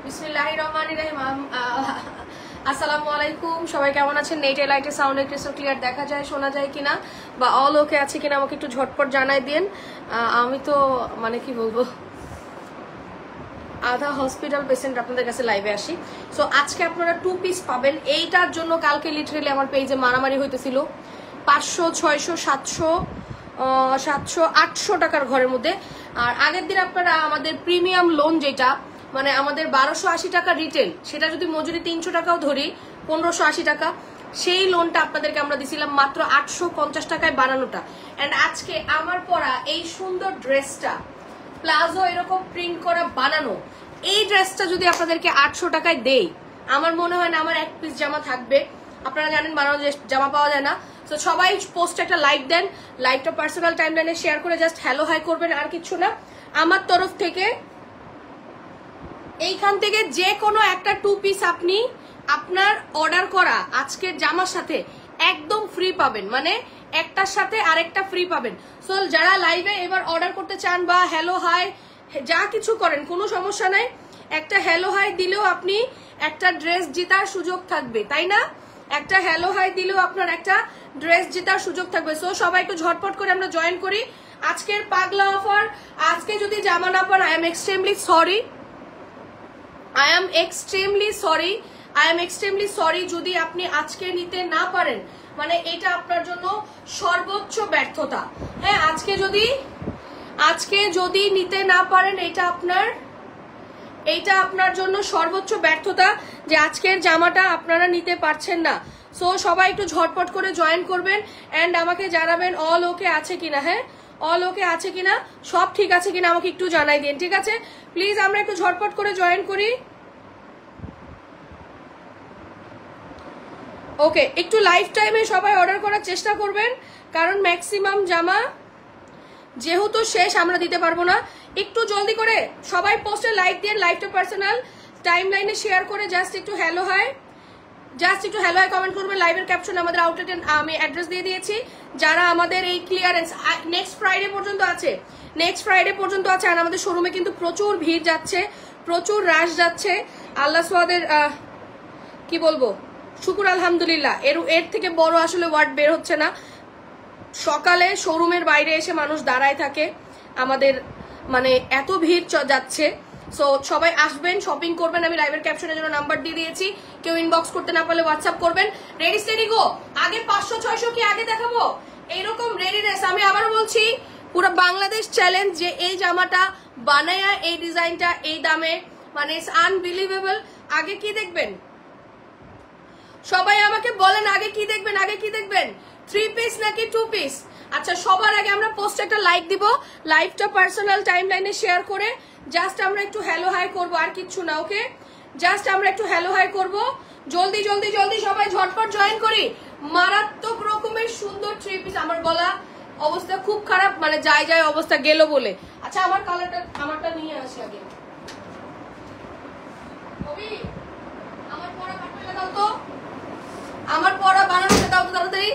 বিসমিল্লাহির রহমানির রহিম। আসসালামু আলাইকুম, সবাই কেমন আছেন? নেটে লাইটে সাউন্ডে ক্রিস্টাল ক্লিয়ার দেখা যায়, শোনা যায় কিনা, বা অল ওকে আছে কিনা আমাকে একটু ঝটপট জানাই দিন। আমি তো মানে কি বলবো, আধা হসপিটাল পেশেন্ট আপনাদের কাছে লাইভে আসি। সো আজকে আপনারা 2 পিস পাবেন। এইটার জন্য কালকে লিটারেলি আমার পেজে মারামারি হইতেছিল 500, 600, 700, 700, 800 টাকার ঘরের মধ্যে। আর আগের দিন আপনারা আমাদের প্রিমিয়াম লোন, যেটা মানে আমাদের 1280 টাকা রিটেল, সেটা যদি মজুরি 300 টাকাও ধরি, 1580 টাকা, সেই লোনটা আপনাদেরকে আমরা দিছিলাম মাত্র 850 টাকায় বানানোটা। অ্যান্ড আজকে আমার পরা এই সুন্দর ড্রেসটা, প্লাজো এরকম প্রিন্ট করা বানানো, এই ড্রেসটা যদি আপনাদেরকে 800 টাকায় দেই, আমার মনে হয় না আমার 1 পিস জামা থাকবে। আপনারা জানেন বানানো জামা পাওয়া যায় না। তো সবাই পোস্টে একটা লাইক দেন, লাইকটা পার্সোনাল টাইমলাইনে শেয়ার করে জাস্ট হ্যালো হাই করবেন, আর কিছু না। আমার তরফ থেকে এইখান থেকে যে কোনো একটা 2 পিস আপনি আপনার অর্ডার করা আজকের জামার সাথে একদম ফ্রি পাবেন, মানে একটার সাথে আরেকটা ফ্রি পাবেন। সো যারা লাইভে এবার অর্ডার করতে চান বা হ্যালো হাই যা কিছু করেন, কোনো সমস্যা নাই, একটা হ্যালো হাই দিলেও আপনি একটা ড্রেস জেতার সুযোগ থাকবে, তাই না? একটা হ্যালো হাই দিলেও আপনার একটা ড্রেস জেতার সুযোগ থাকবে। সো সবাই একটু ঝটপট করে আমরা জয়েন করি আজকের পাগলা অফার। আজকে যদি জামা না পান, I am extremely sorry, I am extremely sorry যদি আপনি আজকে নিতে না পারেন, মানে এটা আপনার জন্য সর্বোচ্চ ব্যর্থতা। হ্যাঁ, আজকে যদি নিতে না পারেন, এইটা আপনার জন্য সর্বোচ্চ ব্যর্থতা যে আজকের জামাটা আপনারা নিতে পারছেন না। সো সবাই একটু ঝটপট করে জয়েন করবেন এন্ড আমাকে জানাবেন অল ওকে আছে কিনা। হ্যাঁ, অল ওকে আছে কিনা, সব ঠিক আছে কিনা আমাকে একটু জানাই দিন, ঠিক আছে? প্লিজ আমরা একটু ঝটপট করে জয়েন করি। ওকে, একটু লাইভ টাইমে সবাই অর্ডার করার চেষ্টা করবেন, কারণ ম্যাক্সিমাম জামা যেহেতু শেষ আমরা দিতে পারবো না। একটু জলদি করে সবাই পোস্টে লাইক দিয়ে লাইভটা পার্সোনাল টাইমলাইনে শেয়ার করে জাস্ট একটু হ্যালো হাই কমেন্ট করবেন। লাইভের ক্যাপশনে আমাদের আউটলেটে আমি অ্যাড্রেস দিয়ে দিয়েছি। যারা আমাদের এই ক্লিয়ারেন্স নেক্সট ফ্রাইডে পর্যন্ত আছে, আর আমাদের শোরুমে কিন্তু প্রচুর ভিড় যাচ্ছে, প্রচুর রাশ যাচ্ছে। আল্লাহ সোয়াদের কি বলবো, শুকুর আলহামদুলিল্লাহ, এর থেকে বড় আসলে ওয়ার্ড বের হচ্ছে না। সকালে শোরুমের বাইরে এসে মানুষ দাঁড়ায় থাকে, আমাদের মানে এত ভিড় যাচ্ছে। সো সবাই আসবেন, শপিং করবেন। আমি লাইভের ক্যাপশনের জন্য নাম্বার দিয়ে দিয়েছি, কেউ ইনবক্স করতে না পারলে হোয়াটসঅ্যাপ করবেন। রেডি স্টেডি গো, আগে 500 600 কি আগে দেখাবো, এইরকম রেডিনেস। আমি আবারও বলছি, পুরো বাংলাদেশ চ্যালেঞ্জ যে এই জামাটা বানায়া এই ডিজাইনটা এই দামে, মানে ইটস আনবিলিভেবল। আগে কি দেখবেন সবাই আমাকে বলেন, আগে কি দেখবেন 3 পিস নাকি 2 পিস? আচ্ছা, সবার আগে আমরা পোস্টে একটা লাইক দিব, লাইভটা পার্সোনাল টাইমলাইনে শেয়ার করে জাস্ট আমরা একটু হ্যালো হাই করবো, আর কিচ্ছু না। ওকে, জাস্ট আমরা একটু হ্যালো হাই করবো। জলদি সবাই ঝটপট জয়েন করি। মারাত্মক রকমের সুন্দর 3 পিস। আমার গলা অবস্থা খুব খারাপ, মানে যায় অবস্থা গেল বলে। আচ্ছা, আমার কালারটা আমারটা নিয়ে আসি আগে। আমার পরা কাটতে দাও তো, আমার পরা বানানোতে দাও তো তাড়াতাড়ি।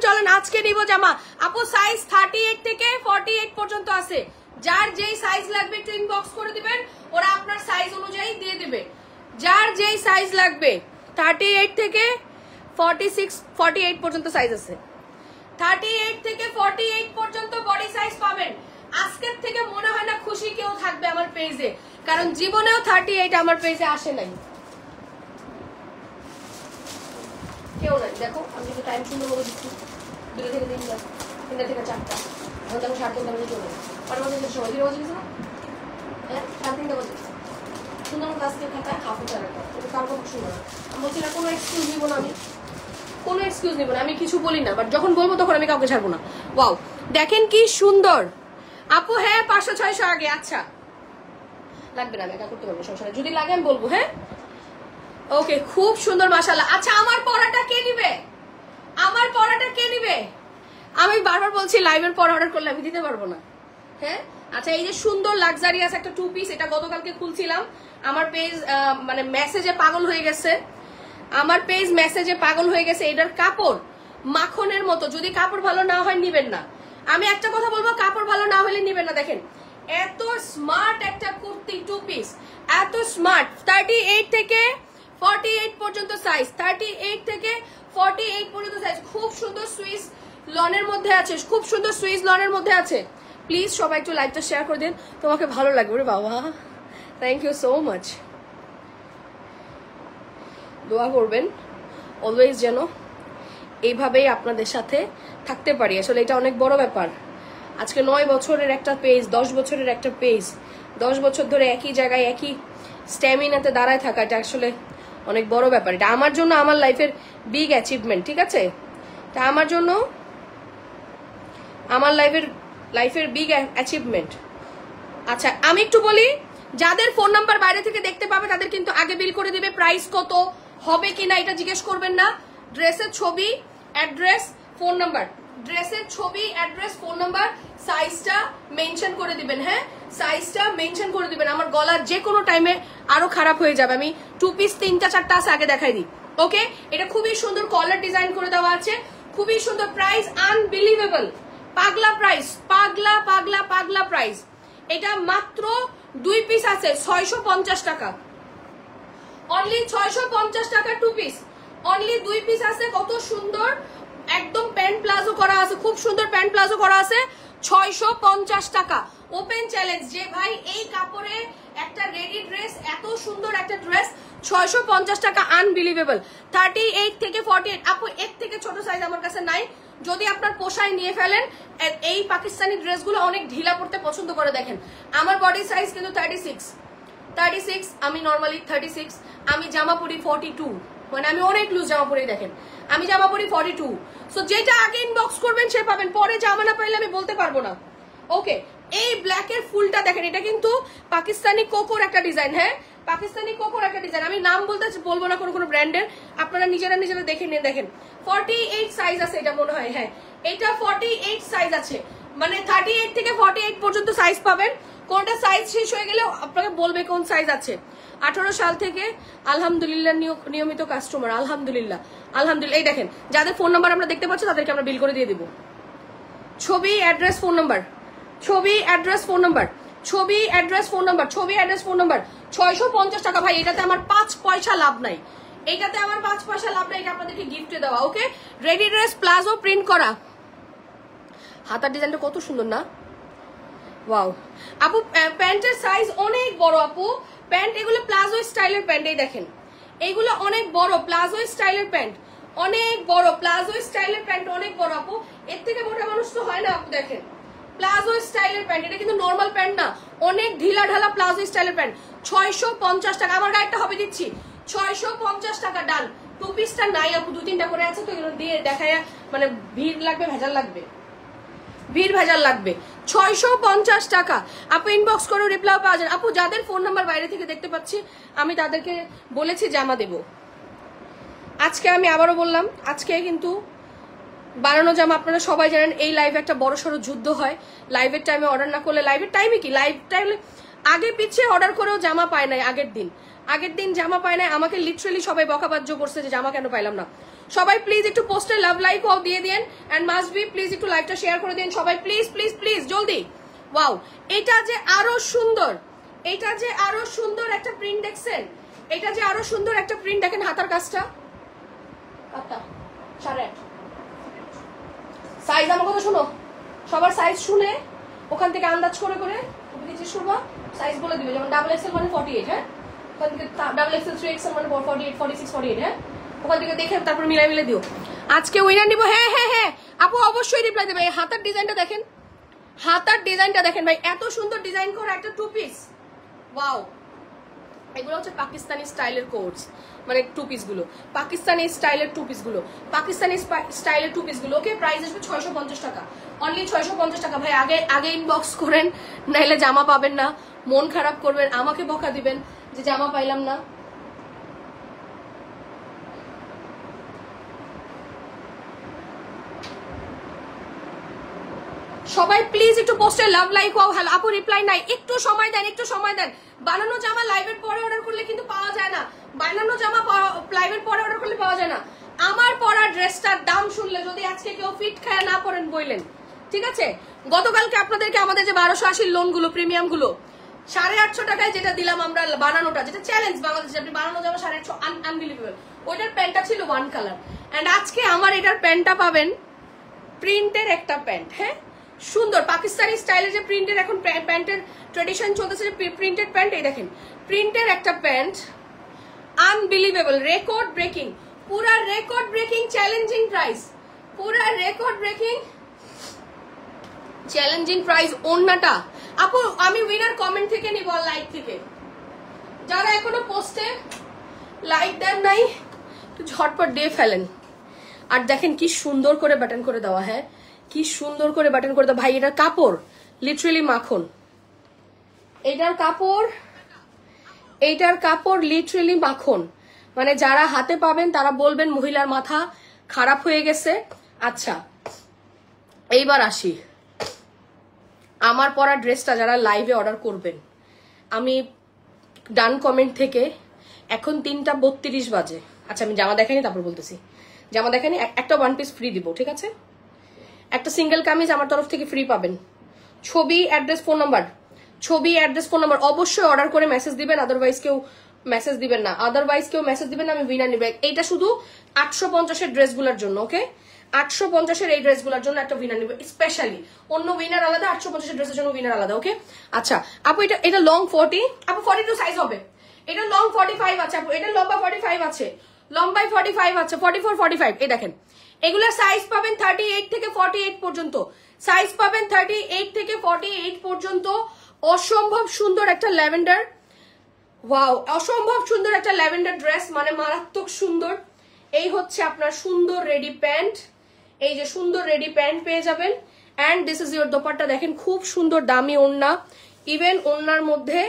চলেন আজকে নিব জামা। আপু সাইজ 38 থেকে 48 পর্যন্ত আছে। যার যেই সাইজ লাগবে একটু ইনবক্স করে দিবেন, ওরা আপনার সাইজ অনুযায়ী দিয়ে দিবে। যার যেই সাইজ লাগবে 38 থেকে 48 পর্যন্ত সাইজ আছে। 38 থেকে 48 পর্যন্ত বডি সাইজ পাবেন। আজকের থেকে মনে হয় না খুশি কেউ থাকবে আমার পেজে, কারণ জীবনেও 38 আমার পেজে আসে নাই কেউ নাই। দেখো, আমি কিন্তু টাইম সুন্দর করে দিচ্ছি, 2 থেকে 3টা, 3টা থেকে 4টা, এখন দেখো 7:30 বাজে চলে। কটা বাজে সময় 3 বাজে গেছে না? হ্যাঁ, 3:30 বাজে। সুন্দর মতো আজকে খাতা হাফ চার কার কথা শুনো না। আমি বলছি না, কোনো এক্সকিউজ নিব না, আমি কিছু বলি না, বাট যখন বলবো তখন আমি কাউকে ছাড়বো না। ওয়াও, দেখেন কি সুন্দর আপু। হ্যাঁ, 500 600 আগে। আচ্ছা, লাগবে না, আমি একা করতে পারবো, সমস্যা নেই। যদি লাগে আমি বলবো। হ্যাঁ, ওকে, খুব সুন্দর মাশাআল্লাহ। আচ্ছা, আমার পরাটা কে নিবে? আমি বারবার বলছি লাইভের পর অর্ডার করলে আমি দিতে পারবো না। হ্যাঁ, আচ্ছা, এই যে সুন্দর লাক্সারিয়াস একটা 2 পিস, এটা গতকালকে খুলছিলাম। আমার পেজ মানে মেসেজে পাগল হয়ে গেছে। এটার কাপড় মাখনের মতো। যদি কাপড় ভালো না হয় নিবেন না। আমি একটা কথা বলবো, কাপড় ভালো না হলে নিবেন না। দেখেন, এত স্মার্ট একটা কুর্তি 2 পিস, এত এত স্মার্ট। 38 থেকে 48 পর্যন্ত সাইজ, 38 থেকে 48 পর্যন্ত সাইজ। খুব সুন্দর সুইস লনের মধ্যে আছে, খুব সুন্দর সুইস লনের মধ্যে আছে। প্লিজ সবাই একটু লাইভটা শেয়ার করে দিন, তোমাকে ভালো লাগবে। রে বাবা, থ্যাংক ইউ সো মাচ। দোয়া করবেন অলওয়েজ যেন এইভাবেই আপনাদের সাথে থাকতে পারি। আসলে এটা অনেক বড় ব্যাপার। আজকে 9 বছরের একটা পেজ, 10 বছরের একটা পেজ, 10 বছর ধরে একই জায়গায় একই স্ট্যামিনাতে দাঁড়ায় থাকা, এটা আসলে অনেক বড় ব্যাপার। এটা আমার জন্য আমার লাইফের বিগ অ্যাচিভমেন্ট, ঠিক আছে? এটা আমার জন্য আমার লাইফের বিগ অ্যাচিভমেন্ট। আচ্ছা আমি একটু বলি, যাদের ফোন নাম্বার বাইরে থেকে দেখতে পাবে তাদের কিন্তু আগে বিল করে দিবে। প্রাইস কত হবে কিনা এটা জিজ্ঞেস করবেন না। ড্রেসের ছবি, অ্যাড্রেস, ফোন নাম্বার, ড্রেসের ছবি, অ্যাড্রেস, ফোন নাম্বার, সাইজটা মেনশন করে দিবেন। হ্যাঁ, সাইজটা মেনশন করে দিবেন। আমার গলার যে কোনো টাইমে আরো খারাপ হয়ে যাবে। আমি 2 পিস 3টা 4টা আছে, আগে দেখাই দিই। ওকে, এটা খুবই সুন্দর কলার ডিজাইন করে দেওয়া আছে, খুবই সুন্দর। প্রাইস আনবিলিভেবল, পাগলা প্রাইস, পাগলা পাগলা পাগলা প্রাইস। এটা মাত্র 2 পিস আছে, 650 টাকা, অনলি 650 টাকা 2 পিস, অনলি 2 পিস আছে। কত সুন্দর একদম প্যান্ট প্লাজো করা আছে, খুব সুন্দর প্যান্ট প্লাজো করা আছে, 650 টাকা। ওপেন চ্যালেঞ্জ যে ভাই এই কাপড়ে একটা রেডি ড্রেস, এত সুন্দর একটা ড্রেস 650 টাকা, আনবিলিভেবল। 38 থেকে 48, আপু এর থেকে ছোট সাইজ আমার কাছে নাই। যদি আপনার পোষায় নিয়ে ফেলেন। এই পাকিস্তানি ড্রেসগুলো অনেক ঢিলা পড়তে পছন্দ করে। দেখেন আমার বডি সাইজ কিন্তু 36, আমি নর্মালি 36, আমি জামা পরি 42, মানে আমি অনেক লুজ জামা পরি। দেখেন আমি জামা পরি 42। সো যেটা আগে ইনবক্স করবেন সে পাবেন, পরে জামা না পাইলে আমি বলতে পারবো না। ওকে, এই ব্ল্যাকের ফুলটা দেখেন, এটা কিন্তু পাকিস্তানি কোকোর একটা ডিজাইন। হ্যাঁ, পাকিস্তানি কোকোর একটা ডিজাইন। আমি নাম বলবো না কোনো ব্র্যান্ডের, আপনারা নিজেরা দেখে নিয়ে দেখেন। 48 সাইজ আছে এটা মনে হয়। হ্যাঁ, এটা 48 সাইজ আছে, মানে 38 থেকে 48 পর্যন্ত সাইজ পাবেন। কোনটা সাইজ শেষ হয়ে গেলে আপনাকে বলবে কোন সাইজ আছে। 18 সাল থেকে আলহামদুলিল্লাহ নিয়মিত কাস্টমার, আলহামদুলিল্লাহ আলহামদুলিল্লাহ। এই দেখেন যাদের ফোন নাম্বার আমরা দেখতে পাচ্ছি তাদেরকে আমরা বিল করে দিয়ে দিব। ছবি, অ্যাড্রেস, ফোন নাম্বার, ছবি, অ্যাড্রেস, ফোন নাম্বার, ছবি, অ্যাড্রেস, ফোন নাম্বার, ছবি, অ্যাড্রেস, ফোন নাম্বার। 650 টাকা ভাই, এটাতে আমার 5 পয়সা লাভ নাই, এটাতে আমার 5 পয়সা লাভ নাই। এটা আপনাদেরকে গিফটে দেওয়া। ওকে, রেডি ড্রেস, প্লাজো প্রিন্ট করা। হাতার ডিজাইনটা কত সুন্দর না? ওয়াও আপু, প্যান্টের সাইজ অনেক বড় আপু। প্যান্ট এগুলো প্লাজো স্টাইলের প্যান্ট, এই দেখেন এইগুলো অনেক বড় প্লাজো স্টাইলের প্যান্ট, অনেক বড় প্লাজো স্টাইলের প্যান্ট, অনেক বড় আপু। এর থেকে মোটা মানুষ তো হয় না আপু। দেখেন প্লাজো স্টাইলের প্যান্ট, এটা কিন্তু নর্মাল প্যান্ট না, অনেক ঢিলা ঢালা প্লাজো স্টাইলের প্যান্ট। 650 টাকা, আমার গায়ে একটা হবে দিচ্ছি, 650 টাকা ডান। 2 পিসটা নাই আপু, 2-3টা করে আছে তো, এগুলো দিয়ে দেখায় মানে ভিড় লাগবে, ভেজাল লাগবে, ভিড় ভেজাল লাগবে। 650 টাকা আপু, ইনবক্স করে রিপ্লাই পাওয়া যায়। আপু যাদের ফোন নাম্বার বাইরে থেকে দেখতে পাচ্ছি আমি তাদেরকে বলেছি জামা দেব। আজকে আমি আবারও বললাম, আজকে কিন্তু বানানো জামা, আপনারা সবাই জানেন এই লাইভে একটা বড় সড়ো যুদ্ধ হয়। লাইভের টাইমে অর্ডার না করলে, লাইভের টাইমে কি লাইভ টাইমে আগে পিছিয়ে অর্ডার করেও জামা পায় নাই, আগের দিন জামা পায় নাই। আমাকে লিটারালি সবাই বকাবাজ্য করছে যে জামা কেন পাইলাম না। সবাই প্লিজ একটু পোস্টে লাভ লাইক ওয়াও দিয়ে দেন, এন্ড মাস্ট বি প্লিজ একটু লাইভটা শেয়ার করে দেন সবাই, প্লিজ প্লিজ প্লিজ জলদি। ওয়াও, এটা যে আরো সুন্দর, এটা যে আরো সুন্দর একটা প্রিন্ট দেখছেন, এটা যে আরো সুন্দর একটা প্রিন্ট দেখেন। হাতার কাজটা 8.5 সাইজ। আমার কথা শুনো, সবার সাইজ শুনে ওখান থেকে আন্দাজ করে করে সাইজ বলে দিবে। যেমন ডাবল এক্সেল মানে 48, হ্যাঁ, ওখান থেকে ডাবল এক্সেল 3XL মানে 48, 46, 48, হ্যাঁ, ওখান থেকে দেখে তারপর মিলাই দিও। আজকে উইনার নিব। হ্যাঁ হ্যাঁ হ্যাঁ আপু অবশ্যই রিপ্লাই দেবে। হাতার ডিজাইনটা দেখেন, হাতার ডিজাইনটা দেখেন ভাই, এত সুন্দর ডিজাইন করা একটা 2 পিস। ওয়াও, এগুলো হচ্ছে পাকিস্তানি স্টাইলের কোটস, মানে 2 পিস গুলো, পাকিস্তানি স্টাইলের 2 পিস গুলো, পাকিস্তানি স্টাইলের 2 পিস গুলো। ওকে, প্রাইস আসবে 650 টাকা, অনলি 650 টাকা। ভাই আগে ইনবক্স করেন, নাইলে জামা পাবেন না, মন খারাপ করবেন, আমাকে বকা দিবেন যে জামা পাইলাম না। সবাই প্লিজ একটু পোস্টে লাভ লাইক ওয়াও হ্যালো। আপু রিপ্লাই নাই, একটু সময় দেন, একটু সময় দেন। বানানো জামা লাইভের পরে অর্ডার করলে কিন্তু পাওয়া যায় না, বানানো জামা লাইভের পরে অর্ডার করলে পাওয়া যায় না। আমার পরা ড্রেসটার দাম শুনলে যদি আজকে কেউ ফিট খায় না পরেন বইলেন, ঠিক আছে? গতকালকে আপনাদেরকে আমাদের যে 1280 লোন গুলো, প্রিমিয়াম গুলো, 850 টাকায় যেটা দিলাম আমরা বানানোটা, যেটা চ্যালেঞ্জ বাংলাদেশে আপনি বানানো যাবে 850, আনবিলিভেবল। ওইটার প্যান্টটা ছিল 1 কালার, এন্ড আজকে আমার এটার প্যান্টটা পাবেন প্রিন্টের একটা প্যান্ট। হ্যাঁ, সুন্দর পাকিস্তানি স্টাইলে যে প্রিন্টের এখন প্যান্টের ট্রেডিশন চলতেছে, যে প্রিন্টেড প্যান্ট, এই দেখেন প্রিন্টের একটা প্যান্ট, আনবিলিভেবল, রেকর্ড ব্রেকিং, পুরা রেকর্ড ব্রেকিং চ্যালেঞ্জিং প্রাইস, পুরা রেকর্ড ব্রেকিং চ্যালেঞ্জিং প্রাইস। ওন্নাটা আপু আমি উইনার কমেন্ট থেকে নিব, লাইক থেকে। যারা এখনো পোস্টে লাইক দেন নাই একটু ঝটপট দিয়ে ফেলেন। আর দেখেন কি সুন্দর করে বাটন করে দেওয়া, হ্যাঁ কি সুন্দর করে বাটন করে দেওয়া। ভাই এটার কাপড় লিটারেলি মাখন, এইটার কাপড় লিটারেলি মাখন। মানে যারা হাতে পাবেন তারা বলবেন মহিলার মাথা খারাপ হয়ে গেছে। আচ্ছা এইবার আসি আমার পরা ড্রেসটা যারা লাইভে অর্ডার করবেন, আমি ডান কমেন্ট থেকে এখন 3:32 বাজে। আচ্ছা আমি জামা দেখাইনি, তারপর বলতেছি। জামা দেখাইনি, একটা 1 পিস ফ্রি দিব, ঠিক আছে? একটা সিঙ্গেল কামিজ আমার তরফ থেকে ফ্রি পাবেন। ছবি, অ্যাড্রেস, ফোন নাম্বার, ছবি, অ্যাড্রেস, ফোন নাম্বার অবশ্যই অর্ডার করে মেসেজ দিবেন, আদারওয়াইজ কেউ মেসেজ দিবেন না, আমি উইনার নিবে। এইটা শুধু 850-এর ড্রেসগুলোর জন্য, ওকে? 850-এর এই ড্রেসগুলোর জন্য একটা উইনার নিবে স্পেশালি, অন্য উইনার আলাদা, 850-এর ড্রেসের জন্য উইনার আলাদা, ওকে? আচ্ছা আপু এটা লং 40, আপু 42 সাইজ হবে। এটা লং 45 আছে আপু, এটা লম্বা 45 আছে, লম্বাই 45 আছে, 44, 45। এই দেখেন এগুলার সাইজ পাবেন 38 থেকে 48 পর্যন্ত, সাইজ পাবেন 38 থেকে 48 পর্যন্ত। অসম্ভব সুন্দর একটা ল্যাভেন্ডার, ওয়াও, অসম্ভব সুন্দর একটা ল্যাভেন্ডার ড্রেস, মানে মারাত্মক সুন্দর। এই হচ্ছে আপনার সুন্দর রেডি প্যান্ট, এই যে সুন্দর রেডি প্যান্ট পেয়ে যাবেন। And this is your dupatta, দেখেন খুব সুন্দর দামি ওড়না, ইভেন ওড়নার মধ্যে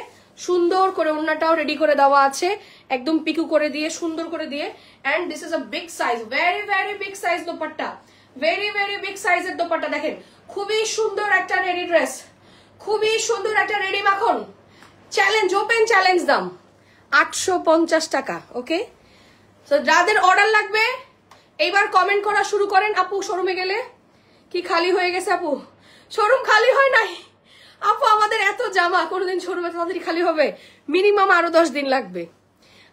সুন্দর করে ওড়নাটাও রেডি করে দেওয়া আছে, একদম পিকু করে দিয়ে, সুন্দর করে দিয়ে। And this is a big size, very very big size dupatta, very very big সাইজের দোপাট্টা। দেখেন খুবই সুন্দর একটা রেডি ড্রেস, খুবই সুন্দর একটা রেডি মাখন। চ্যালেঞ্জ, ওপেন চ্যালেঞ্জ দাম 850 টাকা, ওকে? তো যাদের অর্ডার লাগবে এইবার কমেন্ট করা শুরু করেন। আপু শোরুমে গেলে কি খালি হয়ে গেছে? আপু শোরুম খালি হয় নাই আপু, আমাদের এত জামা কোনোদিন শোরুমে তাড়াতাড়ি খালি হবে? মিনিমাম আরো 10 দিন লাগবে,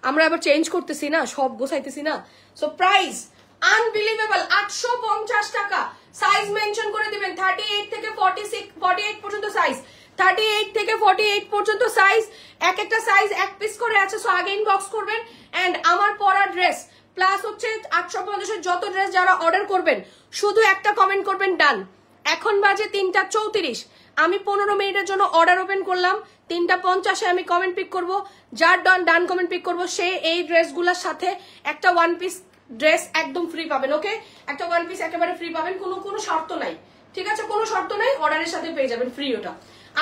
আমরা আবার চেঞ্জ করতেছি না, সব গোছাইতেছি না। সো প্রাইস আনবিলিভেবল, 850 টাকা। সাইজ মেনশন করে দিবেন 38 থেকে 48 পর্যন্ত সাইজ, 38 থেকে 48 পর্যন্ত সাইজ, এক একটা সাইজ এক পিস করে আছে। সো আগে ইনবক্স করবেন। এন্ড আমার পরা ড্রেস প্লাস হচ্ছে 850-এর যত ড্রেস যারা অর্ডার করবেন শুধু একটা কমেন্ট করবেন ডান। এখন বাজে 3:34, আমি 15 মিনিটের জন্য অর্ডার ওপেন করলাম, 3:50-এ আমি কমেন্ট পিক করব। যার ডান কমেন্ট পিক করব সে এই ড্রেসগুলোর সাথে একটা 1 পিস ড্রেস একদম ফ্রি পাবেন, ওকে? একটা 1 পিস একেবারে ফ্রি পাবেন, কোনো শর্ত নাই, ঠিক আছে? কোনো শর্ত নাই, অর্ডারের সাথে পেয়ে যাবেন ফ্রি ওটা।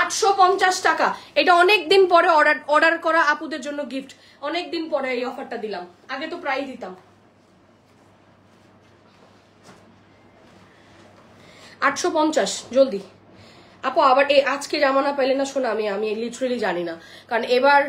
850 টাকা, এটা অনেকদিন পরে অর্ডার করা আপুদের জন্য গিফট, অনেকদিন পরে এই অফারটা দিলাম, আগে তো প্রায় দিতাম। 850 জলদি আপু। আবার এই আজকে জামানা পেলে না শোনা, আমি লিটারেলি জানি না, কারণ এবার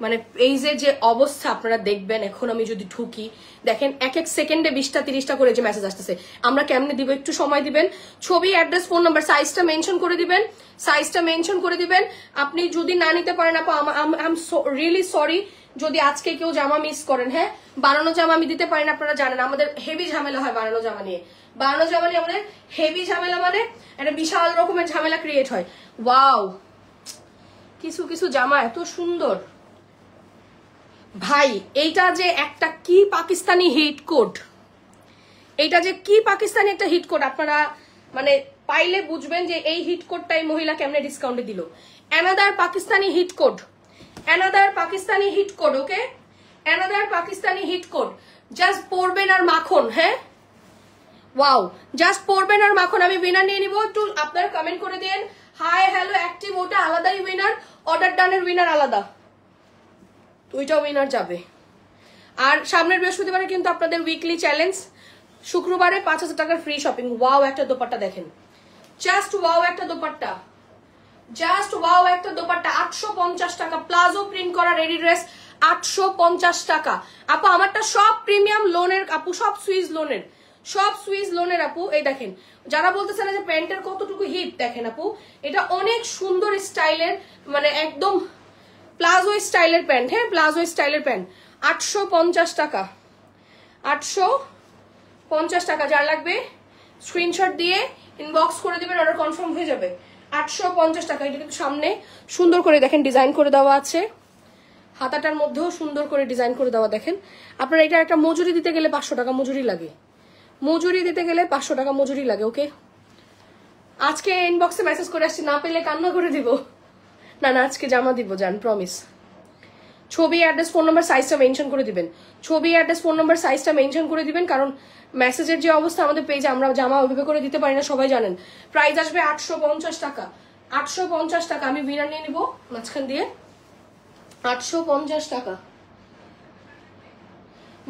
মানে এই যে অবস্থা আপনারা দেখবেন। এখন আমি যদি ঢুকি, দেখেন এক সেকেন্ডে 20টা 30টা করে যে মেসেজ আসতেছে, আমরা কেমনে দিব? একটু সময় দিবেন। ছবি, অ্যাড্রেস, ফোন নাম্বার, সাইজটা মেনশন করে দিবেন, সাইজটা মেনশন করে দিবেন। আপনি যদি না নিতে পারেন আপু, আই এম রিয়েলি সরি যদি আজকে কেউ জামা মিস করেন। হ্যাঁ, বানানো জামা আমি দিতে পারি না, আপনারা জানেন আমাদের হেভি ঝামেলা হয় বানানো জামা নিয়ে। আমাদের হেভি ঝামেলা, মানে একটা বিশাল রকমের ঝামেলা ক্রিয়েট হয়। ওয়াও, কিছু জামা এত সুন্দর ভাই। এইটা যে একটা কি পাকিস্তানি হিট কোড, এইটা যে কি পাকিস্তানি একটা হিট কোড, আপনারা মানে পাইলে বুঝবেন যে এই হিট কোডটাই মহিলা কেমনে ডিসকাউন্টে দিল। Another Pakistani hit code, another Pakistani hit code, okay? Another Pakistani hit code. Just পরবেন আর মাখন। হ্যাঁ, ওয়াও, জাস্ট পরবেন আর মাখন। আমি উইনার নিয়ে নিব, একটু আপনারা কমেন্ট করে দেন। হাই হ্যালো অ্যাক্টিভ, ওটা আলাদাই উইনার, অর্ডার ডানের উইনার আলাদা, ওইটা উইনার যাবে। আর সামনের বৃহস্পতিবারে কিন্তু আপনাদের উইকলি চ্যালেঞ্জ, শুক্রবারে 5000 টাকার ফ্রি শপিং। ওয়াও একটা দোপাট্টা দেখেন, জাস্ট ওয়াও একটা দোপাট্টা, জাস্ট ওয়াও একটা দোপাট্টা। 850 টাকা, প্লাজো প্রিন্ট করা রেডি ড্রেস 850 টাকা। আপু আমারটা সব প্রিমিয়াম লোনের আপু, সব সুইস লোনের, সব সুইস লোনের আপু। এই দেখেন, যারা বলতেছে না যে প্যান্টের কতটুকু হিপ, দেখেন আপু এটা অনেক সুন্দর স্টাইলের, মানে একদম প্লাজো স্টাইলের প্যান্ট। হ্যাঁ, প্লাজো স্টাইলের প্যান্ট 850 টাকা, 850 টাকা। যার লাগবে স্ক্রিনশট দিয়ে ইনবক্স করে দিবেন, অর্ডার কনফার্ম হয়ে যাবে। 850 টাকা। এটা কিন্তু সামনে সুন্দর করে দেখেন ডিজাইন করে দেওয়া আছে, হাতাটার মধ্যেও সুন্দর করে ডিজাইন করে দেওয়া। দেখেন আপনার এটা একটা মজুরি দিতে গেলে 500 টাকা মজুরি লাগে, মজুরি দিতে গেলে 500 টাকা মজুরি লাগে। ওকে, আজকে ইনবক্সে মেসেজ করে আসছি, না পেলে কান্না করে দিব। না না, আজকে জামা দিব জান, প্রমিস। ছবি, অ্যাড্রেস, ফোন নাম্বার, সাইজটা মেনশন করে দিবেন। ছবি, অ্যাড্রেস, ফোন নাম্বার, সাইজটা মেনশন করে দিবেন, কারণ মেসেজের যে অবস্থা আমাদের পেজে, আমরা জামা ওইভাবে করে দিতে পারি না, সবাই জানেন। প্রাইস আসবে 850 টাকা, 850 টাকা। আমি উইনার নিয়ে নিব মাঝখান দিয়ে, 850 টাকা।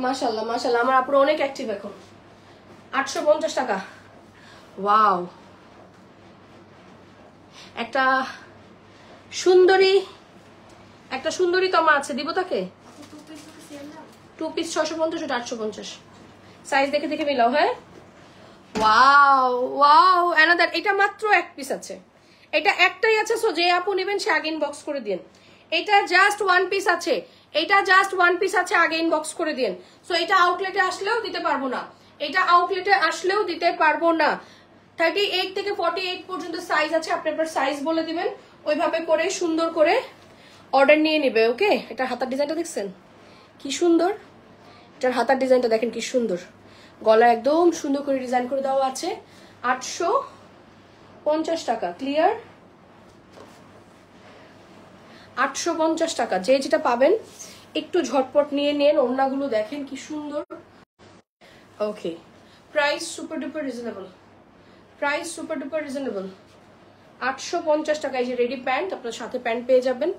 মাশাল্লাহ মাশাল্লাহ, আমার আপুরা অনেক অ্যাক্টিভ এখন। 850 টাকা। ওয়াও, একটা সুন্দরী তমা আছে, দিব তাকে। 2 পিস 650, ওটা 850। সাইজ দেখে দেখে মিলাও। হ্যাঁ, ওয়াও ওয়াও, অ্যানাদার। এটা মাত্র 1 পিস আছে, এটা একটাই আছে। সো যে আপু নেবেন সে আগে ইনবক্স করে দিন। এটা জাস্ট 1 পিস আছে, এটা জাস্ট 1 পিস আছে, আগে ইনবক্স করে দিন। সো এটা আউটলেটে আসলেও দিতে পারবো না, এটা আউটলেটে আসলেও দিতে পারবো না। 38 থেকে 48 পর্যন্ত সাইজ আছে, আপনি আপনার সাইজ বলে দিবেন, ওইভাবে করে সুন্দর করে অর্ডার নিয়ে নিবে। ওকে, এটার হাতার ডিজাইনটা দেখছেন কি সুন্দর, এটার হাতার ডিজাইনটা দেখেন কি সুন্দর, গলা একদম সুন্দর করে ডিজাইন করে দেওয়া আছে। 850 টাকা। ক্লিয়ার, 850 টাকা। যে যেটা পাবেন একটু ঝটপট নিয়ে নেন। ওড়নাগুলো দেখেন কি সুন্দর। Okay, price super duper reasonable, price super duper reasonable. 850 টাকা। এই যে রেডি প্যান্ট, আপনার সাথে প্যান্ট পেয়ে যাবেন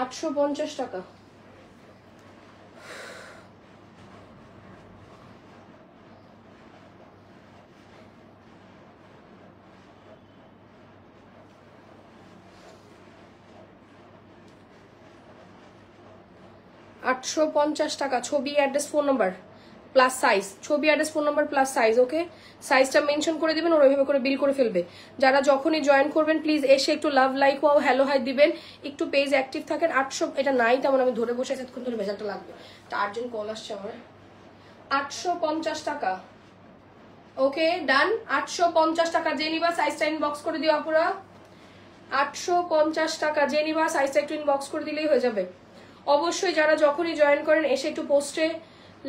850 টাকা। টাকা। ছবি, address, phone number plus size, ছবি, address, phone number plus size. Okay, সাইজটা মেনশন করে দিবেন, ওরা ওইভাবে করে বিল করে ফেলবে। যারা যখনই জয়েন করবেন প্লিজ এসে একটু love, like, wow, hello, high দিবেন, একটু পেজ অ্যাক্টিভ থাকেন। 800, এটা নাই তেমন, আমি ধরে বসে এতক্ষণ ধরে ভেজালটা লাগবে। আর্জেন্ট কল আসছে আমার। 850 টাকা। ওকে, ডান। 850 টাকা। যে নিবা সাইজটা ইনবক্স করে দিও আপুরা। 850 টাকা। যে নিবা সাইজটা একটু ইনবক্স করে দিলেই হয়ে যাবে। অবশ্যই যারা যখনই জয়েন করেন এসে একটু পোস্টে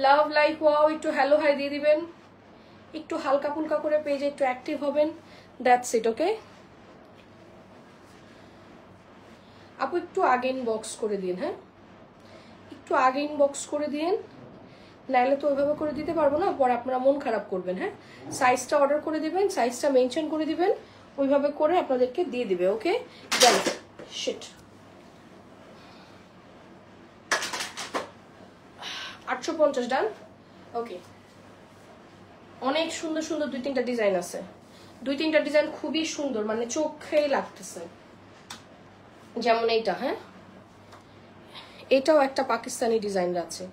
লাভ, লাইক, ওয়াও, একটু হ্যালো, হাই দিয়ে দিবেন, একটু হালকা ফুলকা করে পেজে একটু অ্যাক্টিভ হবেন। That's it. ওকে আপু, একটু আগে ইনবক্স করে দিন। হ্যাঁ, একটু আগে ইনবক্স করে দিন, নাইলে তো ওইভাবে করে দিতে পারবো না, পরে আপনারা মন খারাপ করবেন। হ্যাঁ, সাইজটা অর্ডার করে দিবেন, সাইজটা মেনশন করে দিবেন, ওইভাবে করে আপনাদেরকে দিয়ে দিবে। ওকে, জানো শিট। 850 ডান। ওকে, অনেক সুন্দর সুন্দর 2-3টা ডিজাইন আছে, 2-3টা ডিজাইন খুবই সুন্দর, মানে চোখেই লাগতেছে। যেমন এইটা, হ্যাঁ, এটাও একটা পাকিস্তানি ডিজাইনের আছে,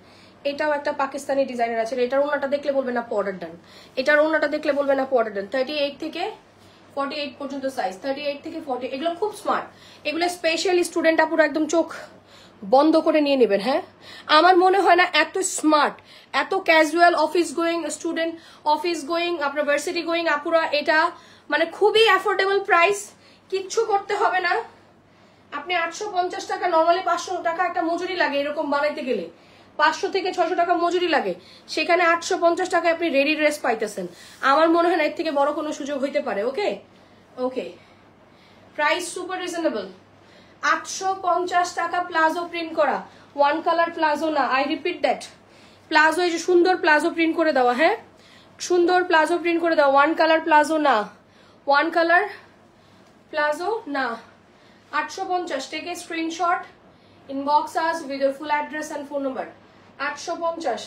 এটাও একটা পাকিস্তানি ডিজাইনের আছে। এটার ওনাটা দেখলে বলবেন আপু অর্ডার ডান, এটার ওনাটা দেখলে বলবেন আপু অর্ডার ডান। 38 থেকে 48 পর্যন্ত সাইজ, 38 থেকে 40। এগুলো খুব স্মার্ট, এগুলো স্পেশাল স্টুডেন্ট আপুরা একদম চোখ বন্ধ করে নিয়ে নেবেন। হ্যাঁ, আমার মনে হয় না এত স্মার্ট, এত casual office going student, office going, আপনার ভার্সিটি গোয়িং আপুরা এটা মানে খুবই অ্যাফোর্ডেবল প্রাইস, কিচ্ছু করতে হবে না। আপনি 850 টাকা, নর্মালি 500 টাকা একটা মজুরি লাগে এরকম বানাইতে গেলে, 500 থেকে 600 টাকা মজুরি লাগে, সেখানে 850 টাকায় আপনি রেডি ড্রেস পাইতেছেন। আমার মনে হয় না এর থেকে বড় কোনো সুযোগ হইতে পারে। ওকে ওকে, প্রাইস সুপার রিজনেবল। 850 টাকা প্লাজো প্রিন্ট করা, 1 কালার প্লাজো না, আই রিপিট দ্যাট। প্লাজো, এই যে সুন্দর প্লাজো প্রিন্ট করে দেওয়া, হ্যাঁ সুন্দর প্লাজো প্রিন্ট করে দেওয়া, 1 কালার প্লাজো না, 1 কালার প্লাজো না। 850, take a screenshot, inbox us with your full address and phone number. 850,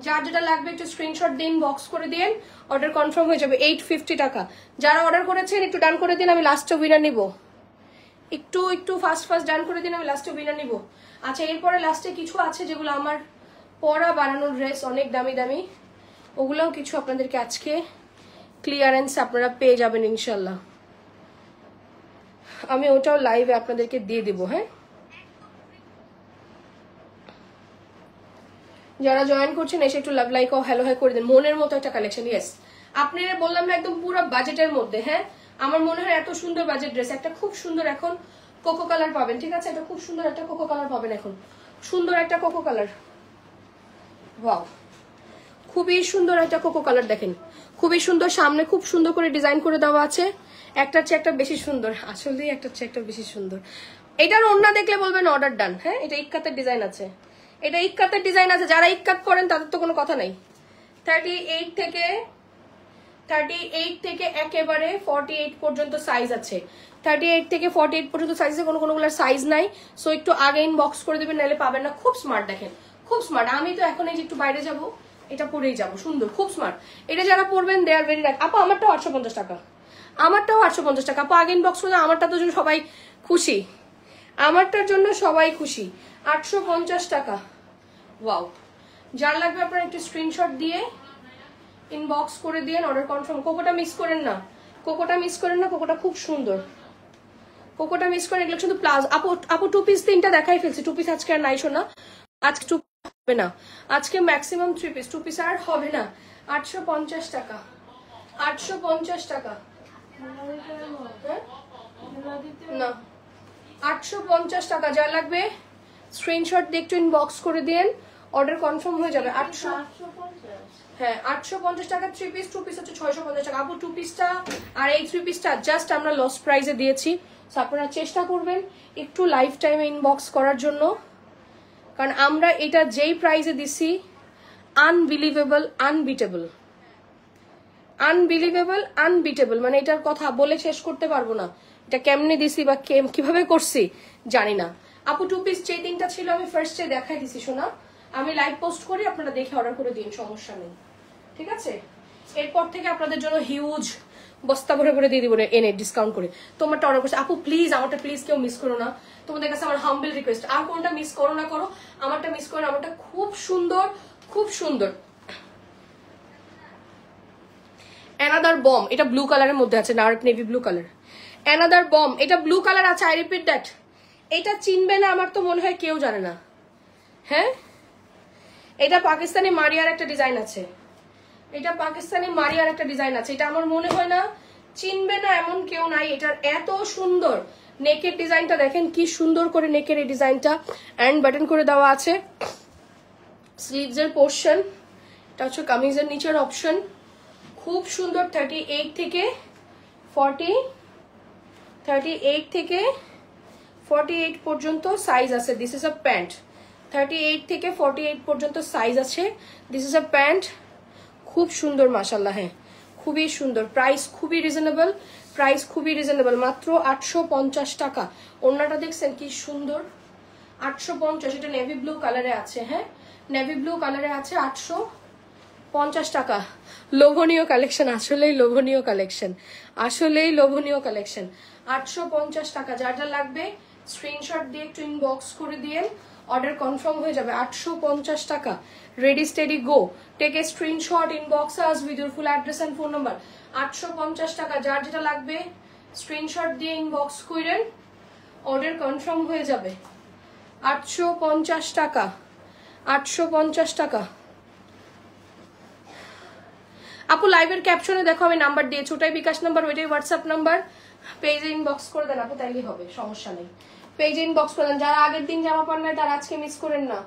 যার যেটা লাগবে একটু স্ক্রিনশট দিন, বক্স করে দিন, অর্ডার কনফার্ম হয়ে যাবে। 850 টাকা। যারা অর্ডার করেছেন একটু ডান করে দিন, আমি লাস্টে উইনার নিব। একটু একটু ফাস্ট ফাস্ট ডান করে দিন, আমি লাস্টে উইনার নিব। আচ্ছা, এরপরে লাস্টে কিছু আছে যেগুলো আমার পরা বানানোর ড্রেস, অনেক দামি দামি, ওগুলোও কিছু আপনাদেরকে আজকে ক্লিয়ারেন্স আপনারা পেয়ে যাবেন ইনশাল্লাহ। আমি ওটাও লাইভে আপনাদেরকে দিয়ে দেবো। হ্যাঁ, যারা জয়েন করছেন এসে একটু লাভ লাইক ও হ্যালো হাই করে দেন। মনের মতো একটা কালেকশন। ইয়েস, আপনারা বললাম না একদম পুরো বাজেটের মধ্যে। হ্যাঁ, আমার মনে হয় এত সুন্দর বাজেট ড্রেস একটা খুব সুন্দর এখন কোকো কালার পাবেন। ঠিক আছে, এটা খুব সুন্দর একটা কোকো কালার পাবেন এখন, সুন্দর একটা কোকো কালার। ওয়াও, খুবই সুন্দর একটা কোকো কালার দেখেন, খুবই সুন্দর। সামনে খুব সুন্দর করে ডিজাইন করে দেওয়া আছে, একটার চেয়ে একটা বেশি সুন্দর, আসলেই একটার চেয়ে একটা বেশি সুন্দর। এটার ওড়না দেখলে বলবেন অর্ডার ডান। হ্যাঁ, এটা ইক্কাতের ডিজাইন আছে, এটা ইক্কাতের ডিজাইন আছে। যারা ইক্কাত পরেন তাদের তো কোনো কথা নাই। 38 থেকে একেবারে 48 পর্যন্ত সাইজ আছে। 38 থেকে 48 পর্যন্ত সাইজ আছে, কোনোগুলোর সাইজ নাই। সো একটু আগে ইনবক্স করে দেবেন, নাহলে পাবেন না। খুব স্মার্ট দেখেন, খুব স্মার্ট। আমি তো এখন এই যে একটু বাইরে যাব, এটা পরেই যাব, সুন্দর, খুব স্মার্ট। এটা যারা পরবেন দে আর ভেরি রাইট। আপা আমারটাও 850 টাকা, আমারটাও 850 টাকা। আপা আগে ইনবক্স করে, আমারটা তো সবাই খুশি, আমারটার জন্য সবাই খুশি। 850 টাকা। ওয়াও, যার লাগবে আপনারা একটু স্ক্রিনশট দিয়ে ইনবক্স করে দিয়ে অর্ডার কনফার্ম। কোকোটা মিস করেন না, কোকোটা মিস করেন না, কোকোটা খুব সুন্দর, কোকোটা মিস করেন। এগুলো শুধু প্লাজ। আপু 2 পিস 3টা দেখাই ফেলছি, 2 পিস আজকে আর নাই শোনা, আজকে 2 হবে না, আজকে ম্যাক্সিমাম 3 পিস, 2 পিস আর হবে না। 850 টাকা, 850 টাকা না, 850 টাকা। যা লাগবে স্ক্রিনশট দিয়ে একটু ইনবক্স করে দিন, অর্ডার কনফার্ম হয়ে যাবে। 800, হ্যাঁ 850 টাকা 3 পিস, 2 পিস হচ্ছে 650 টাকা। আপু 2 পিসটা আর এই 3 পিসটা জাস্ট আমরা লস প্রাইসে দিয়েছি। সো আপনারা চেষ্টা করবেন একটু লাইফ টাইমে ইনবক্স করার জন্য, কারণ আমরা এটা যেই প্রাইসে দিছি আনবিলিভেবল, আনবিটেবল, আনবিলিভেবল, আনবিটেবল। মানে এটার কথা বলে শেষ করতে পারবো না, এটা কেমনে দিছি বা কিভাবে করছি জানি না। আপু 2 পিস যে 3টা ছিল আমি ফার্স্টে দেখাই দিছি শোনা, আমি লাইভ পোস্ট করি, আপনারা দেখে অর্ডার করে দিন, সমস্যা নেই। ঠিক আছে, এরপর থেকে আপনাদের জন্য হিউজ বস্তা ভরে ভরে দিয়ে দিব এনে ডিসকাউন্ট করে। তোমারটা অর্ডার করছে আপু, প্লিজ আমারটা প্লিজ কেউ মিস করো না, তোমাদের কাছে আমার হাম্বল রিকোয়েস্ট। আর কোনটা মিস করো না করো, আমারটা মিস করো না, আমারটা খুব সুন্দর, খুব সুন্দর। অ্যানাদার বম, এটা ব্লু কালারের মধ্যে আছে, dark navy blue colour. Another বম, এটা ব্লু কালার আছে। আই রিপিট দ্যাট, এটা চিনবে না আমার তো মনে হয় কেউ জানে না। হ্যাঁ, এটা পাকিস্তানি মারিয়ার একটা ডিজাইন আছে, এটা পাকিস্তানি মারিয়ার একটা ডিজাইন আছে। এটা আমার মনে হয় না চিনবে না এমন কেউ নাই। এটার এত সুন্দর নেকের ডিজাইনটা দেখেন, কি সুন্দর করে নেকের এই ডিজাইনটা অ্যান্ড বাটন করে দেওয়া আছে। স্লিভসের পোর্শন, এটা হচ্ছে কামিজের নিচের অপশন, খুব সুন্দর। 38 থেকে 48 পর্যন্ত সাইজ আছে। This is a pant. 38 থেকে 48 পর্যন্ত সাইজ আছে। দিস ইজ আ প্যান্ট, খুব সুন্দর মাশাল্লাহ। হ্যাঁ, খুবই সুন্দর। প্রাইস খুবই রিজনেবল, প্রাইস খুবই রিজনেবল, মাত্র 850 টাকা। ওড়নাটা দেখছেন কি সুন্দর, 850। এটা নেভি ব্লু কালারে আছে। হ্যাঁ, নেভি ব্লু কালারে আছে, 850 টাকা। লোভনীয় কালেকশন, আসলেই লোভনীয় কালেকশন, আসলেই লোভনীয় কালেকশন। 850 টাকা। যার যা লাগবে স্ক্রিনশট দিয়ে একটু ইনবক্স করে দিয়ে অর্ডার কনফার্ম হয়ে যাবে। 850 টাকা। Ready steady go, take a screenshot, inbox us with your full address and phone number. 850 টাকা। যার যেটা লাগবে স্ক্রিনশট দিয়ে ইনবক্স করেন, অর্ডার কনফার্ম হয়ে যাবে। 850 টাকা, 850 টাকা। আপু লাইভের ক্যাপশনে দেখো আমি নাম্বার দিয়েছি, ওটাই বিকাশ নাম্বার, ওইটাই হোয়াটসঅ্যাপ নাম্বার। পেজে ইনবক্স করে দেন আপু, তাইলেই হবে, সমস্যা নেই। পেজে ইনবক্স করে দেন। যারা আগের দিন জামা পান নাই তারা আজকে মিস করেন না,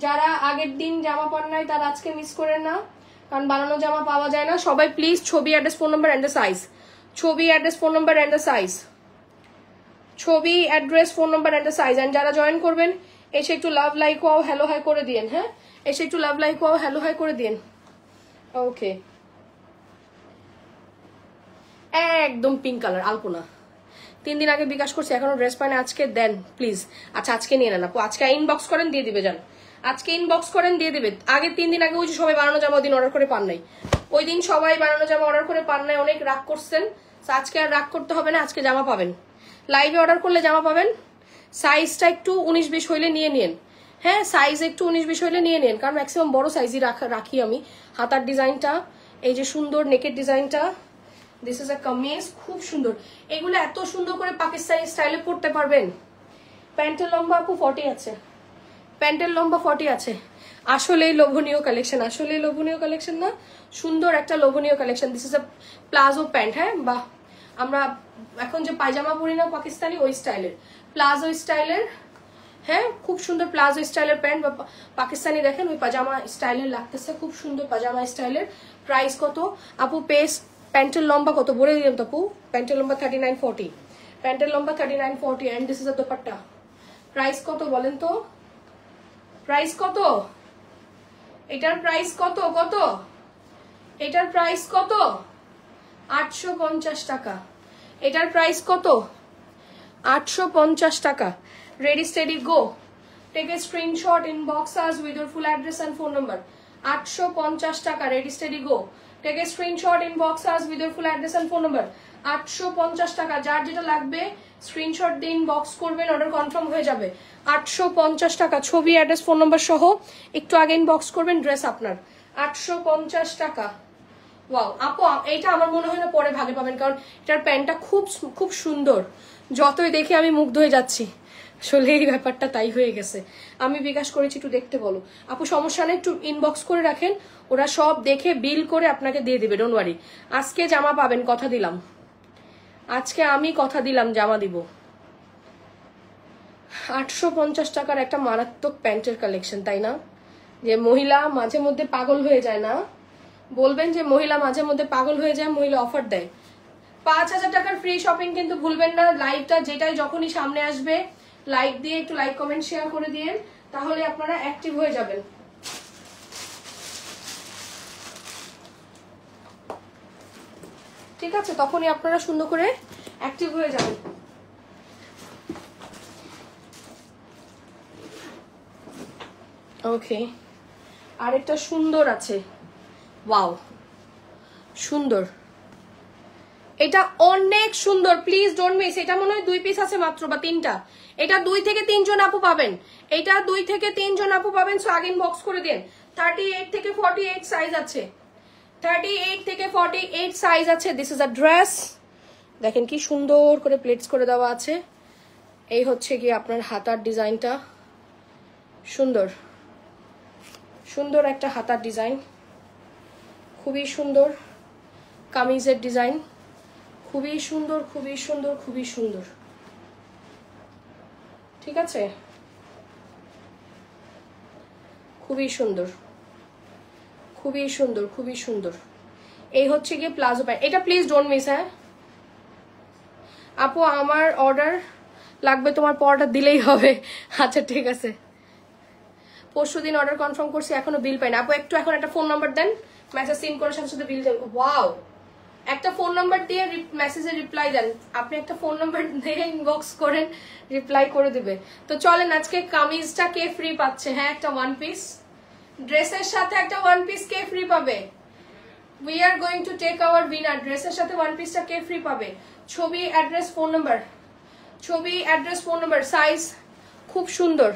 যারা আগের দিন জামা পান নাই তারা আজকে মিস করেন না, কারণ বানানো জামা পাওয়া যায় না। সবাই প্লিজ ছবি, address, phone number and the size, ছবি, address, phone number and the size, ছবি, address, phone number and the size. And যারা জয়েন করবেন এসে একটু লাভ লাইক ও হ্যালো হাই করে দিন। হ্যাঁ, এসে একটু লাভ লাইক ও হ্যালো হাই করে দিন। ওকে, একদম পিঙ্ক কালার আলপনা, 3 দিন আগে বিকাশ করছি, এখনো ড্রেস পায় না, আজকে দেন প্লিজ। আচ্ছা আজকে নিয়ে নেন আপু, আজকে ইনবক্স করেন দিয়ে দিবে, যান আজকে ইনবক্স করেন দিয়ে দিবে। আগে 3 দিন আগে ওই যে সবাই বানানো জামা ওই দিন অর্ডার করে পান নাই, ওই দিন সবাই বানানো জামা অর্ডার করে পান নাই, অনেক রাগ করছেন। আজকে আর রাগ করতে হবে না, আজকে জামা পাবেন। লাইভে অর্ডার করলে জামা পাবেন। সাইজটা একটু 19-20 হইলে নিয়ে নিন, হ্যাঁ সাইজ একটু 19-20 হলে নিয়ে নেন, কারণ ম্যাক্সিমাম বড় সাইজই রাখি আমি। হাতার ডিজাইনটা এই যে সুন্দর, নেকের ডিজাইনটা, দিস ইজ আ কামিজ, খুব সুন্দর। এগুলো এত সুন্দর করে পাকিস্তানি স্টাইলে পরতে পারবেন। প্যান্টের লম্বা আপু 40 আছে, প্যান্টের লম্বা 40 আছে। আসলেই লোভনীয় কালেকশন, আসলেই লোভনীয় কালেকশন না, সুন্দর একটা লোভনীয় collection. This is a palazzo pant. হ্যাঁ বা আমরা এখন যে পায়জামা পরি না পাকিস্তানি, ওই স্টাইলের, প্লাজো স্টাইলের। হ্যাঁ খুব সুন্দর প্লাজো স্টাইলের প্যান্ট বা পাকিস্তানি, দেখেন ওই পাজামা স্টাইলের লাগতেছে, খুব সুন্দর পাজামা স্টাইলের। প্রাইস কত আপু? প্যান্টের লম্বা কত বলে দিলাম তো আপু, প্যান্টের লম্বা 39-40, প্যান্টের লম্বা 39-40 and this is a dupatta. Price কত বলেন তো, প্রাইস কত এটার? প্রাইস কত? কত এটার প্রাইস কত? 850 টাকা। এটার প্রাইস কত? 850 টাকা। Ready, steady, go. Take a screenshot, inbox us with your full address and phone number. 850 টাকা। Ready, steady, go. Take a screenshot, inbox us with your full address and phone number. 850 টাকা। যার যেটা লাগবে screenshot দিয়ে inbox করবেন, order confirm হয়ে যাবে। 850 টাকা, ছবি, অ্যাড্রেস, ফোন নাম্বার সহ একটু আগে ইনবক্স করবেন, ড্রেস আপনার। 850 টাকা। ওয়াও আপু, এইটা আমার মনে হয় না পরে ভাগে পাবেন, কারণ এটার প্যান্টটা খুব খুব সুন্দর। যতই দেখে আমি মুগ্ধ হয়ে যাচ্ছি, আসলে এই ব্যাপারটা তাই হয়ে গেছে। আমি বিকাশ করেছি, একটু দেখতে বলো আপু, সমস্যা নেই, একটু ইনবক্স করে রাখেন, ওরা সব দেখে বিল করে আপনাকে দিয়ে দিবে, ডোন্ট ওয়ারি। আজকে জামা পাবেন, কথা দিলাম, আজকে আমি কথা দিলাম জামা দিব। 850 টাকার একটা মারাত্মক প্যান্টের কালেকশন, তাই না? যে মহিলা মাঝে মধ্যে পাগল হয়ে যায় না, বলবেন যে মহিলা মাঝে মধ্যে পাগল হয়ে যায়, মহিলা অফার দেয়। 5000 টাকার ফ্রি শপিং কিন্তু ভুলবেন না। লাইভটা যেটাই যখনই সামনে আসবে লাইক দিয়ে একটু লাইক কমেন্ট শেয়ার করে দিয়েন, তাহলে আপনারা অ্যাক্টিভ হয়ে যাবেন। ঠিক আছে, তখনই আপনারা সুন্দর করে অ্যাক্টিভ হয়ে যাবেন। ওকে, আরেকটা সুন্দর আছে, ওয়াও সুন্দর, এটা অনেক সুন্দর, প্লিজ ডোন্ট মিস। এটা মনে হয় 2 পিস আছে মাত্র বা 3টা। এটা 2 থেকে 3 জন আপু পাবেন, এটা 2 থেকে 3 জন আপু পাবেন। সো আগে ইনবক্স করে দেন। 38 থেকে 48 সাইজ আছে, 38 থেকে 48 সাইজ আছে। দিস ইজ আ ড্রেস, দেখেন কি সুন্দর করে প্লেটস করে দেওয়া আছে। এই হচ্ছে কি আপনার হাতার ডিজাইনটা, সুন্দর সুন্দর একটা হাতার ডিজাইন, খুবই সুন্দর। কামিজের ডিজাইন খুবই সুন্দর, খুবই সুন্দর, খুবই সুন্দর। ঠিক আছে, খুবই সুন্দর, খুবই সুন্দর, খুবই সুন্দর। এই হচ্ছে গিয়ে প্লাজো প্যান্ট, এটা প্লিজ ডোন্ট মিস। হ্যাঁ আপু, আমার অর্ডার লাগবে, তোমার অর্ডার দিলেই হবে। আচ্ছা ঠিক আছে, পরশুদিন অর্ডার কনফার্ম করছি, এখনো বিল পাইনি। আপু একটু এখন একটা ফোন নাম্বার দেন, মেসেজ সিন করার সাথে সাথে বিল দেন। ওয়াও, একটা ফোন নাম্বার দিয়ে মেসেজে রিপ্লাই দেন। আপনি একটা ফোন নাম্বার দিয়ে ইনবক্স করেন, রিপ্লাই করে দিবে। তো চলেন, আজকে কামিজটা কে ফ্রি পাচ্ছে? হ্যাঁ, একটা 1 পিস ড্রেসের সাথে একটা 1 পিস কে ফ্রি পাবে? We are going to take our winner. ড্রেসের সাথে 1 পিসটা কে ফ্রি পাবে? ছবি, অ্যাড্রেস, ফোন নাম্বার, ছবি, অ্যাড্রেস, ফোন নাম্বার, সাইজ খুব সুন্দর।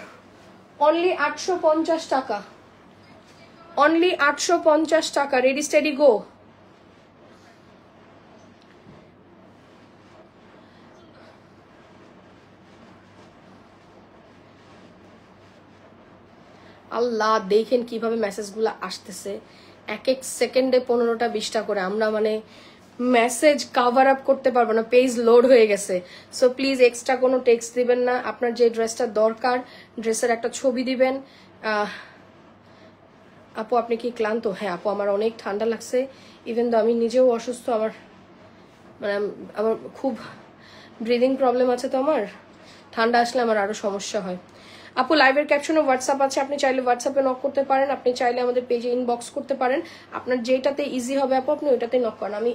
অনলি 850 টাকা, অনলি 850 টাকা। রেডি স্টেডি গো। আল্লাহ, দেখেন কিভাবে মেসেজগুলো আসতেছে, এক এক সেকেন্ডে 15টা 20টা করে। আমরা মানে মেসেজ কভার আপ করতে পারবো না, পেজ লোড হয়ে গেছে। সো প্লিজ এক্সট্রা কোনো টেক্সট দিবেন না, আপনার যে ড্রেসটা দরকার ড্রেসের একটা ছবি দিবেন। আপু আপনি কি ক্লান্ত? হ্যাঁ আপু, আমার অনেক ঠান্ডা লাগছে, ইভেন তো আমি নিজেও অসুস্থ। আমার মানে আমার খুব ব্রিদিং প্রবলেম আছে, তো আমার ঠান্ডা আসলে আমার আরো সমস্যা হয়। আপু লাইভের ক্যাপশনে হোয়াটসঅ্যাপ আছে, আপনি চাইলে হোয়াটসঅ্যাপে নক করতে পারেন, আপনি চাইলে আমাদের পেজে ইনবক্স করতে পারেন। আপনার যেটাতে ইজি হবে আপু আপনি ওইটাতে নক করেন। আমি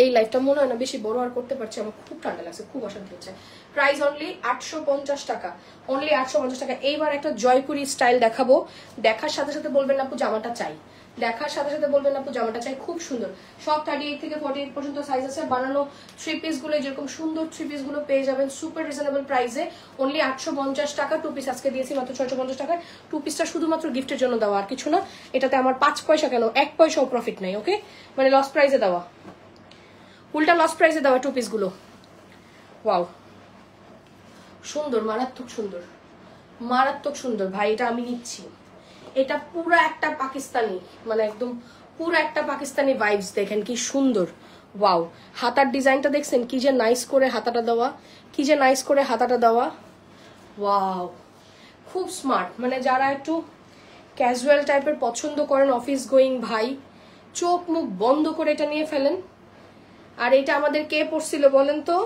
এই লাইফটা মনে হয় না বেশি বড় আর করতে পারছি, আমার খুব ঠান্ডা লাগছে, খুব অশান্তি হচ্ছে। প্রাইস অনলি 850 টাকা, অনলি 850 টাকা। এইবার একটা জয়পুরি স্টাইল দেখাবো, দেখার সাথে সাথে বলবেন আপু জামাটা চাই, দেখার সাথে সাথে বলবেন আপু জামাটা চাই। খুব সুন্দর, সব 38 থেকে 48 পর্যন্ত সাইজ আছে। বানানো থ্রি পিস গুলো যেরকম সুন্দর থ্রি পিস গুলো পেয়ে যাবেন সুপার রিজনেবল প্রাইসে, অনলি 850 টাকা। টু পিস আজকে দিয়েছি মাত্র 650 টাকায়। টু পিসটা শুধুমাত্র গিফটের জন্য দেওয়া, আর কিছু না। এটাতে আমার 5 পয়সা কেন 1 পয়সাও প্রফিট নাই, ওকে, মানে লস প্রাইসে দেওয়া, উল্টা লস প্রাইসে দেওয়া টু পিস গুলো। ওয়াও, সুন্দর, মারাত্মক সুন্দর, মারাত্মক সুন্দর ভাই, এটা আমি নিচ্ছি। এটা পুরো একটা পাকিস্তানি, মানে একদম পুরো একটা পাকিস্তানি ভাইবস, দেখেন কি সুন্দর। ওয়াও, হাতার ডিজাইনটা দেখছেন কি যে নাইস করে হাতাটা দেওয়া, কি যে নাইস করে হাতাটা দেওয়া। ওয়াও, খুব স্মার্ট, মানে যারা একটু ক্যাজুয়াল টাইপের পছন্দ করেন, অফিস গোয়িং ভাই, চোখ মুখ বন্ধ করে এটা নিয়ে ফেলেন। আর এটা আমাদের কে পড়ছিল বলেন তো?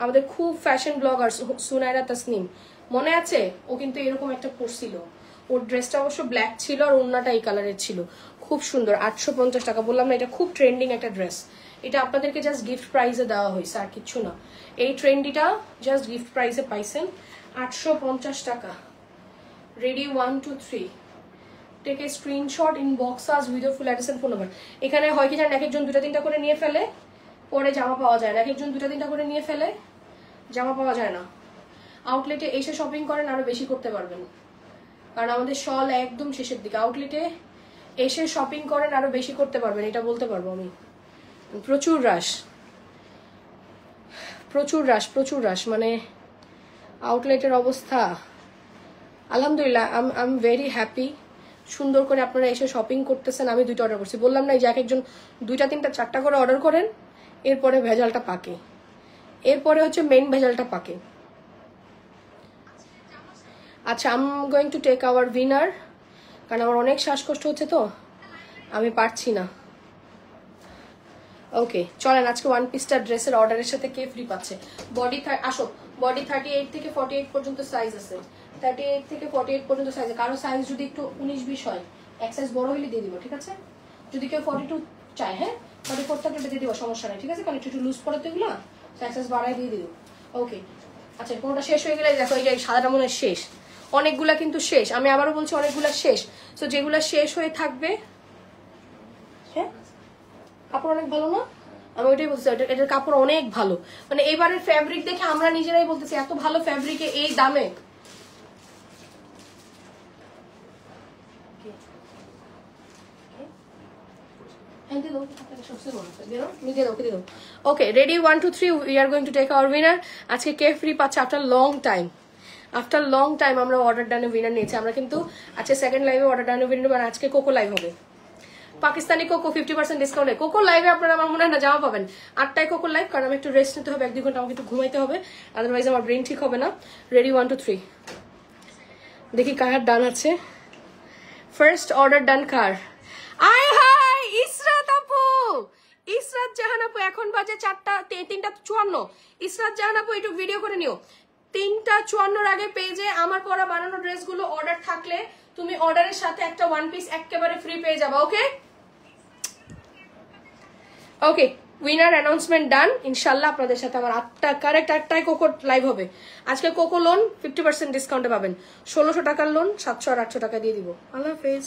আমাদের খুব ফ্যাশন ব্লগার সুনাইরা তাসনিম, মনে আছে? ও কিন্তু এরকম একটা পরছিল, ওর ড্রেসটা অবশ্য ব্ল্যাক ছিল আর ওড়নাটা এই কালারের ছিল, খুব সুন্দর। 850 টাকা, বললাম না এটা খুব ট্রেন্ডিং একটা ড্রেস। এটা আপনাদেরকে জাস্ট গিফট প্রাইসে দেওয়া হয়েছে, আর কিচ্ছু না। এই ট্রেন্ডিটা জাস্ট গিফট প্রাইসে পাইছেন 850 টাকা। Ready 1 2 3, take a screenshot, inbox us with full address and phone number. এখানে হয় কি জানেন, এক একজন 2টা 3টা করে নিয়ে ফেলে, পরে জামা পাওয়া যায় না। এক একজন 2টা 3টা করে নিয়ে ফেলে, জামা পাওয়া যায় না। আউটলেটে এসে শপিং করেন, আরো বেশি করতে পারবেন, কারণ আমাদের শল একদম শেষের দিকে। আউটলেটে এসে শপিং করেন, আরো বেশি করতে পারবেন, এটা বলতে পারবো আমি। প্রচুর রাশ, প্রচুর রাশ, প্রচুর রাশ, মানে আউটলেটের অবস্থা আলহামদুলিল্লাহ। আই এম ভেরি হ্যাপি, সুন্দর করে আপনারা এসে শপিং করতেছেন। আমি 2টা অর্ডার করছি, বললাম না যে এক একজন 2টা 3টা 4টা করে অর্ডার করেন, এরপরে ভেজালটা পাকে, এরপরে হচ্ছে মেইন ভেজালটা পাকে। আচ্ছা, I am going to take our winner, কারণ আমার অনেক শ্বাসকষ্ট হচ্ছে তো আমি পারছি না। ওকে চলেন, আজকে ওয়ান পিসটা ড্রেসের অর্ডারের সাথে কে ফ্রি পাচ্ছে? বডি আসো, বডি 38 থেকে 48 পর্যন্ত সাইজ আছে, 38 থেকে 48 পর্যন্ত সাইজ। কারো সাইজ যদি একটু 19-20 হয়, এক সাইজ বড় হলে দিয়ে দিব, ঠিক আছে? যদি কেউ 42 চায়, হ্যাঁ 44 টাকা দিয়ে দিব, সমস্যা নেই, ঠিক আছে? কারণ একটু লুজ পড়ে তো এগুলো, এক সাইজ বাড়ায় দিয়ে দিব। ওকে আচ্ছা, কোনটা শেষ হয়ে গেলে দেখো, এই যে সাদাটা মনে হয় শেষ, অনেকগুলা কিন্তু শেষ। আমি আবারও বলছি অনেকগুলা শেষ। তো যেগুলা শেষ হয়ে থাকবে, হ্যাঁ কাপড় অনেক ভালো না, আমি ওইটাই বলছি, এটার কাপড় অনেক ভালো। মানে এবারের ফ্যাব্রিক দেখে আমরা নিজেরাই বলতেছি এত ভালো ফ্যাব্রিকে এই দামে। Okay ready 1 2 3, we are going to take our winner. আজকে কে ফ্রি পাচ্ছে after long time, after long time আমরা অর্ডার ডানে উইনার নিয়েছি। আমরা কিন্তু আজকে সেকেন্ড লাইভে অর্ডার ডানে উইনার, মানে আজকে কোকো লাইভ হবে, পাকিস্তানি কোকো 50% ডিসকাউন্টে। কোকো লাইভে আপনারা আমার মনে হয় না জামা পাবেন, 8টায় কোকো লাইভ, কারণ আমি একটু রেস্ট নিতে হবে, 1-2 ঘন্টা আমাকে একটু ঘুমাইতে হবে, আদারওয়াইজ আমার ব্রেন ঠিক হবে না। রেডি 1 2 3, দেখি কার ডান আছে। ফার্স্ট অর্ডার ডান কার? আয় হাই ইসরাত আপু, ইসরাত জাহান আপু, এখন বাজে 3:54। ইসরাত জাহান আপু একটু ভিডিও করে নিও, 3:54 আগে পেজে আমার পরা বানানো ড্রেসগুলো অর্ডার থাকলে তুমি অর্ডারের সাথে একটা ওয়ান পিস একেবারে ফ্রি পেয়ে যাবা। ওকে ওকে, উইনার অ্যানাউন্সমেন্ট ডান। ইনশাল্লাহ আপনাদের সাথে আমার 8টা কারেক্ট 8টায় কোকো লাইভ হবে। আজকে কোকো লোন 50% ডিসকাউন্টে পাবেন, 1600 টাকার লোন 700 আর 800 টাকা দিয়ে দিব। আল্লাহ হাফেজ।